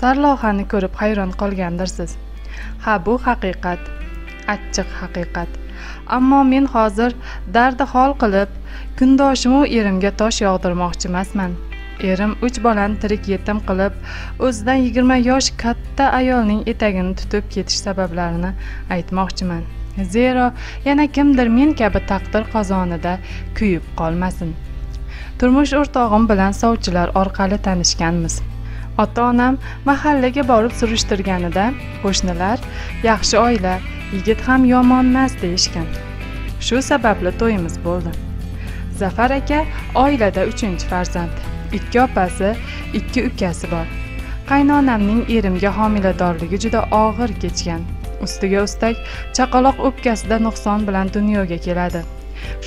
sarlavhani ko'rib hayron qolgandirsiz. Ha, bu haqiqat, achchiq haqiqat. Ammo men hozir dardi hol qilib, kundoshimu erimga tosh yog'dirmoqchi emasman. Erim 3 bolani tirik yetim qilib, o'zidan 20 yosh katta ayolning etagini tutib ketish sabablarini aytmoqchiman. Zero yana kimdir men kabi taqdir qozonida kuyib qolmasin. Turmush o'rtog'im bilan sovchilar orqali tanishganmiz. Ota-onam mahallaga borib surishtirganida qo'shnilar yaxshi oila, yigit ham yomonmas deyishgan. Shu sababli to'yimiz bo'ldi. Zafar aka oilada 3-farzand. 2 opasi, 2 ukasi bor. Qaynonamning erimga homiladorligi juda og'ir kechgan. Ustiga ustak chaqaloq o'pkasida nuqson bilan dunyoga keladi.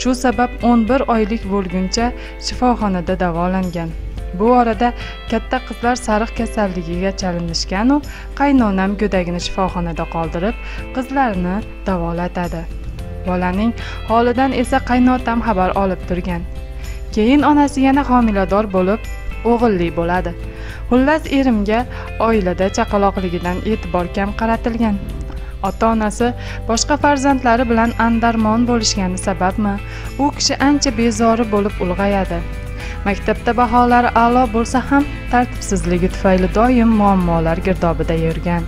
Shu sabab 11 oylik bo'lguncha shifoxonada davolangan. Bu orada katta qizlar sariq kasalligiga chalinishgan u qaynonam go'dagini shifoxonada qoldirib, qizlarni davolatadi. Bolaning holidan esa qaynotam xabar olib turgan. Keyin onasi yana homilador bo'lib, o'g'illi bo'ladi. Xullas erimga oilada chaqaloqligidan e'tibor kam qaratilgan. Ota-onasi boshqa farzandlari bilan andarmon bo'lishgani sababmi, u kishi ancha bezori bo'lib ulg'ayadi. Maktabda baholari a'lo bo'lsa ham tartibsizligi tufayli doim muammolar girdobida yurgan.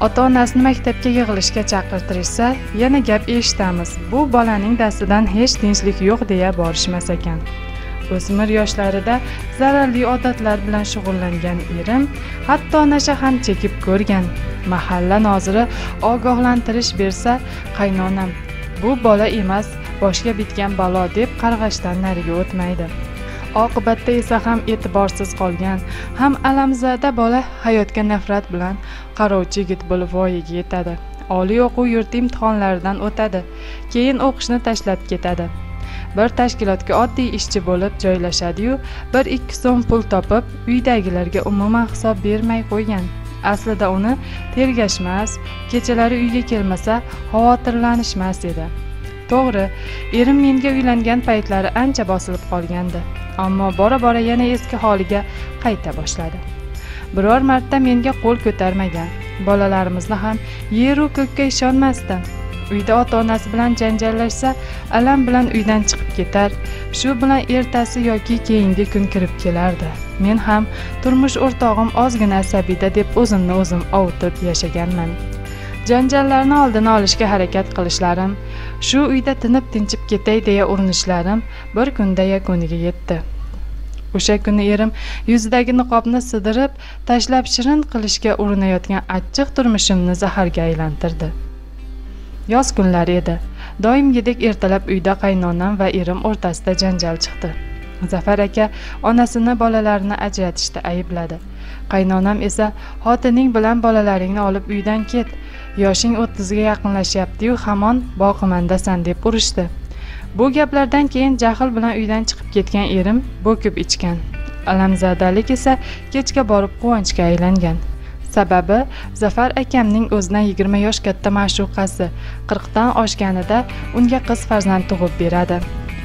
Ota-onasini maktabga yig'ilishga chaqirtirishsa, yana gap eshitamiz. Bu bolaning dastidan hech tinchlik yo'q deya borishmas ekan. O'smir yoshlarida zararli odatlar bilan shug'ullangan erim hatto nasha ham chekib ko'rgan. Mahalla noziri ogohlantirish bersa, qaynonam bu bola emas, boshga bitgan balo deb qarg'ashdan nariga o'tmaydi. Oqibatda esa ham e'tiborsiz qolgan, ham alamzada bola hayotga nafrat bilan qarovchi yigit bo'lib voyaga yetadi. Oliy o'quv yurti imtihonlaridan o'tadi, keyin o'qishni tashlab ketadi. Bir tashkilotga oddiy ishchi bo'lib joylashadi-yu, 1-2 so'm pul topib, uydagilarga umuman hisob bermay qo'ygan. Aslida uni tergashmas, kechalari uyga kelmasa xavotirlanishmas edi. To'g'ri, erim menga uylangan paytlari ancha bosilib qolgandi, ammo bora-bora yana eski holiga qayta boshladi. Biror marta menga qo'l ko'tarmagan. Bolalarimizni ham yer-u ko'kka ishonmasdi. Uyda ota-onasi bilan janjallashsa, alam bilan uydan chiqib ketar. Shu bilan ertasi yoki keyingi kun kirib kelardi. Men ham turmush o'rtog'im ozgina asabiyda deb o'zimni o'zim ovutib yashaganman. Janjallarni oldini olishga harakat qilishlarim, shu uyda tinib tinchib ketay deya urinishlarim bir kunda yakuniga yetdi. O'sha kuni erim yuzidagi niqobni sidirib, tashlab shirin qilishga urinayotgan achchiq turmushimni zaharga aylantirdi. Yoz kunlari edi. Doimgidek ertalab uyda qaynonam va erim o'rtasida janjal chiqdi. Zafar aka onasini bolalarini ajratishda aybladi. Qaynonam esa xotining bilan bolalaringni olib uydan ket. Yoshing 30ga yaqinlashyapti-yu, hamon boqimandasan deb urishdi. Bu gaplardan keyin jahl bilan uydan chiqib ketgan erim bo'kib ichgan. Alamzadalik esa kechga borib quvonchga aylangan. Sababi Zafar akamning o'zidan 20 yosh katta ma'shuqasi 40 dan oshganida unga qiz farzand tug'ib beradi.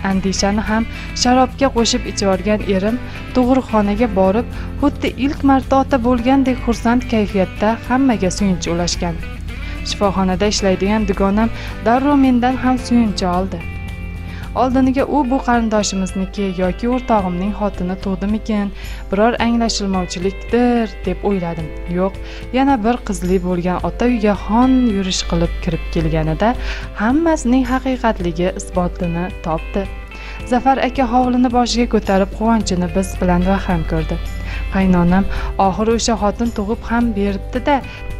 Andishani ham sharobga qo'shib ichvorgan erim tug'ruqxonaga borib, xuddi ilk marta ota bo'lgandek xursand kayfiyatda hammaga suyunchi ulashgan. Shifoxonada ishlaydigan dugonam darrov mendan ham suyunchi oldi. Oldiniga u bu qarindoshimizniki yoki o'rtog'imning xotini tug'dimikin, biror anglashilmovchilikdir deb o'yladim. Yo'q, yana bir qizli bo'lgan ota uyga xon yurish qilib kirib kelganida hammasining haqiqatligi isbotini topdi. Zafar aka hovlini boshiga ko'tarib quvonchini biz bilan baham ko'rdi. Qaynonam oxiri o'sha xotin tug'ib ham beribdi-da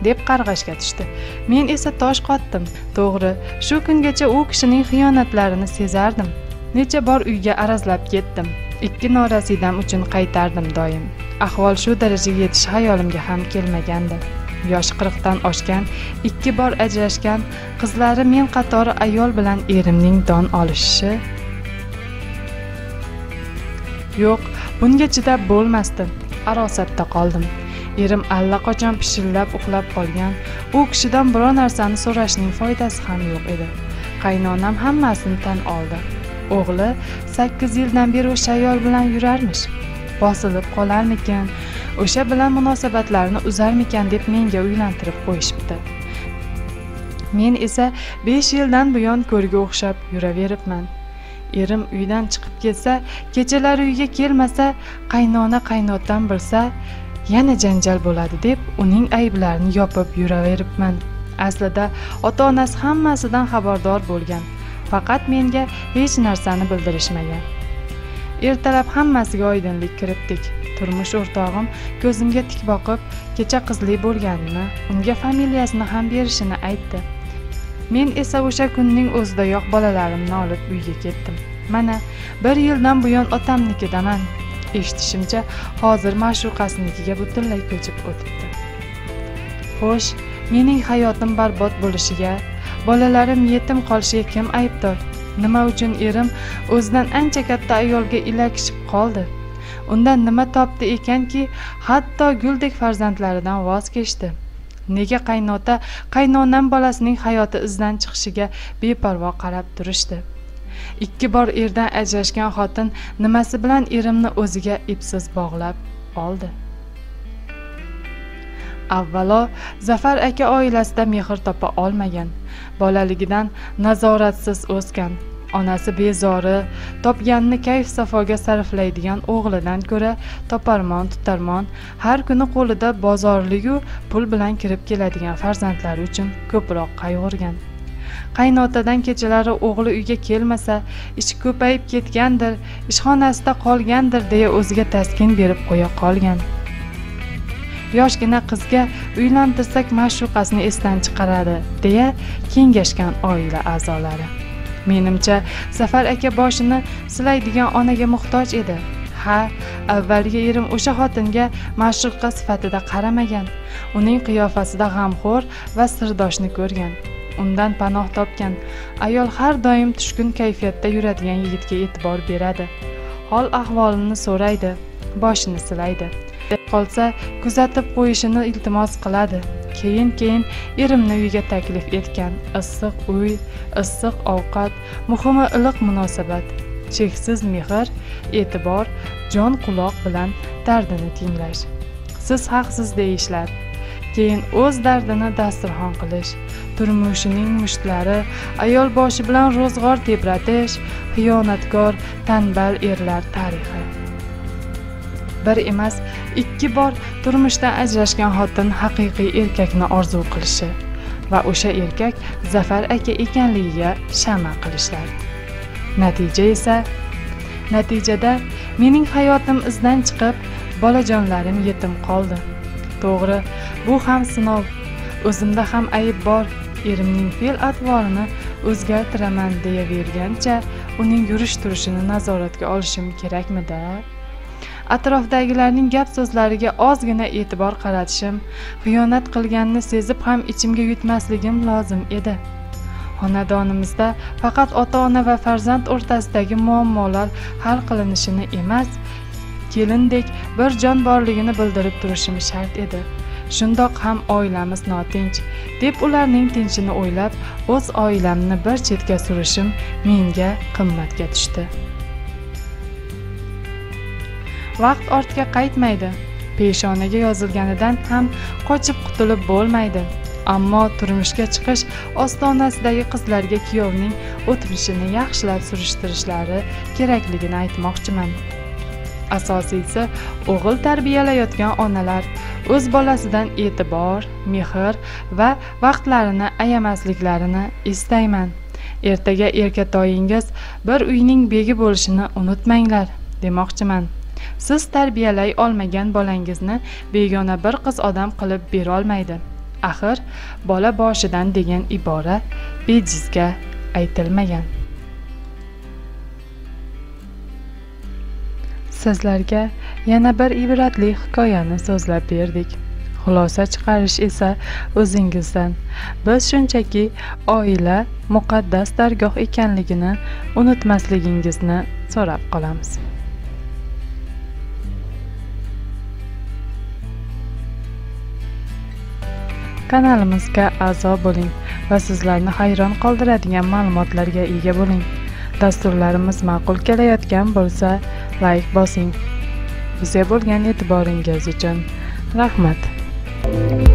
deb qarg'ashga tushdi. Men esa tosh qotdim. To'g'ri, shu kungacha u kishining xiyonatlarini sezardim. Necha bor uyga arazlab ketdim. 2 norasidam uchun qaytardim doim. Ahvol shu darajaga yetish xayolimga ham kelmagandi. Yoshi 40 dan oshgan, 2 bor ajrashgan qizlari men qatori ayol bilan erimning don olishi. Yo'q, bunga chidab bo'lmasdim. Arosatda qoldim. Erim allaqachon pishillab uxlab qolgan. U kishidan biror narsani so'rashning foydasi ham yo'q edi. Qaynonam hammasini tan oldi. O'g'li 8 yildan beri o'sha ayol bilan yurarmish. Bosilib qolarmikin? o'sha bilan munosabatlarni uzarmikan deb menga uylantirib qo'yishibdi. Men esa 5 yildan buyon ko'rga o'xshab yuraveribman. Erim uydan chiqib ketsa, kechalari uyga kelmasa, qaynona qaynotdan bilsa, yana janjal bo'ladi deb uning ayblarini yopib yuraveribman. Aslida ota-onasi hammasidan xabardor bo'lgan, faqat menga hech narsani bildirishmagan. Ertalab hammasiga oydinlik kiritdik. Turmush o'rtog'im ko'zimga tik boqib, kecha qizli bo'lganini, unga familiyasini ham berishini aytdi. Men esa o'sha kunning o'zidayoq bolalarimni olib uyga ketdim. Mana 1 yildan buyon otamnikidaman. Eshitishimcha, hozir ma'shuqasinikiga butunlay ko'chib o'tibdi. Xo'sh, mening hayotim barbod bo'lishiga, bolalarim yetim qolishiga kim aybdor? Nima uchun erim o'zidan ancha katta ayolga ilakishib qoldi? Undan nima topdi ekanki, hatto guldek farzandlaridan voz kechdi? Nega qaynota, qaynonam bolasining hayoti izdan chiqishiga beparvo qarab turishdi? 2 bor erdan ajrashgan xotin nimasi bilan erimni o'ziga ipsiz bog'lab oldi? Avvalo, Zafar aka oilasida mehr topa olmagan, bolaligidan nazoratsiz o'sgan. Onasi bezori, topganini kayf safoga sarflaydigan o'g'lidan ko'ra toparmon tutarmon, har kuni qo'lida bozorligu pul bilan kirib keladigan farzandlari uchun ko'proq qayg'urgan. Qaynotadan kechalari o'g'li uyga kelmasa, ishi ko'payib ketgandir, ishxonasida qolgandir deya o'ziga taskin berib qo'ya qolgan. Yoshgina qizga uylantirsak ma'shuqasini esdan chiqaradi deya kengashgan oila a'zolari. Menimcha, Zafar aka boshini silaydigan onaga muhtoj edi. Ha, avvalgi erim o'sha xotinga ma'shuqa sifatida qaramagan. Uning qiyofasida g'amxo'r va sirdoshni ko'rgan. Undan panoh topgan. Ayol har doim tushkun kayfiyatda yuradigan yigitga e'tibor beradi. Hol ahvolini so'raydi, boshini silaydi. Qolsa, kuzatib qo'yishini iltimos qiladi. Keyin erimni uyiga taklif etgan. Issiq uy, issiq ovqat, muhimi iliq munosabat, cheksiz mehr, e'tibor, jon quloq bilan dardini tinglash. Siz haqsiz deyishlar. Keyin o'z dardini dasturxon qilish, turmushining mushtlari, ayol boshi bilan ro'zg'or tebratish, xiyonatkor, tanbal erlar tarixi. Bir emas, 2 bor turmushdan ajrashgan xotin haqiqiy erkakni orzu qilishi va o'sha erkak Zafar aka ekanligiga shama qilishlar. Natijada mening hayotim izdan chiqib, bolajonlarim yetim qoldi. To'g'ri, bu ham sinov. O'zimda ham ayb bor. Erimning fe'l-atvorini o'zgartiraman deyavergancha, uning yurish-turishini nazoratga olishim kerakmidi? Atrofdagilarning gap so'zlariga ozgina e'tibor qaratishim, xiyonat qilganini sezib ham ichimga yutmasligim lozim edi. Xonadonimizda faqat ota-ona va farzand o'rtasidagi muammolar hal qilinishini emas, kelindek bir jon borligini bildirib turishim shart edi. Shundoq ham oilamiz notinch, deb ularning tinchini o'ylab, o'z oilamni bir chetga surishim menga qimmatga tushdi. Vaqt ortga qaytmaydi. Peshonaga yozilganidan ham qochib qutulib bo'lmaydi. Ammo turmushga chiqish ostonasidagi qizlarga kuyovning o'tmishini yaxshilab surishtirishlari kerakligini aytmoqchiman. Asosiysi, o'g'il tarbiyalayotgan onalar o'z bolasidan e'tibor, mehr va vaqtlarini ayamasliklarini istayman. Ertaga erkatoyingiz bir uyning begi bo'lishini unutmanglar, demoqchiman. Siz tarbiyalay olmagan bolangizni begona bir qiz odam qilib bera olmaydi. Axir, bola boshidan degan ibora bejizga aytilmagan. Sizlarga yana bir ibratli hikoyani so'zlab berdik. Xulosa chiqarish esa o'zingizdan. Biz shunchaki oila muqaddas dargoh ekanligini unutmasligingizni so'rab qolamiz. Kanalimizga a'zo bo'ling va sizlarni hayron qoldiradigan ma'lumotlarga ega bo'ling. Dasturlarimiz ma'qul kelayotgan bo'lsa, like bosing. bizga bo'lgan e'tiboringiz uchun rahmat.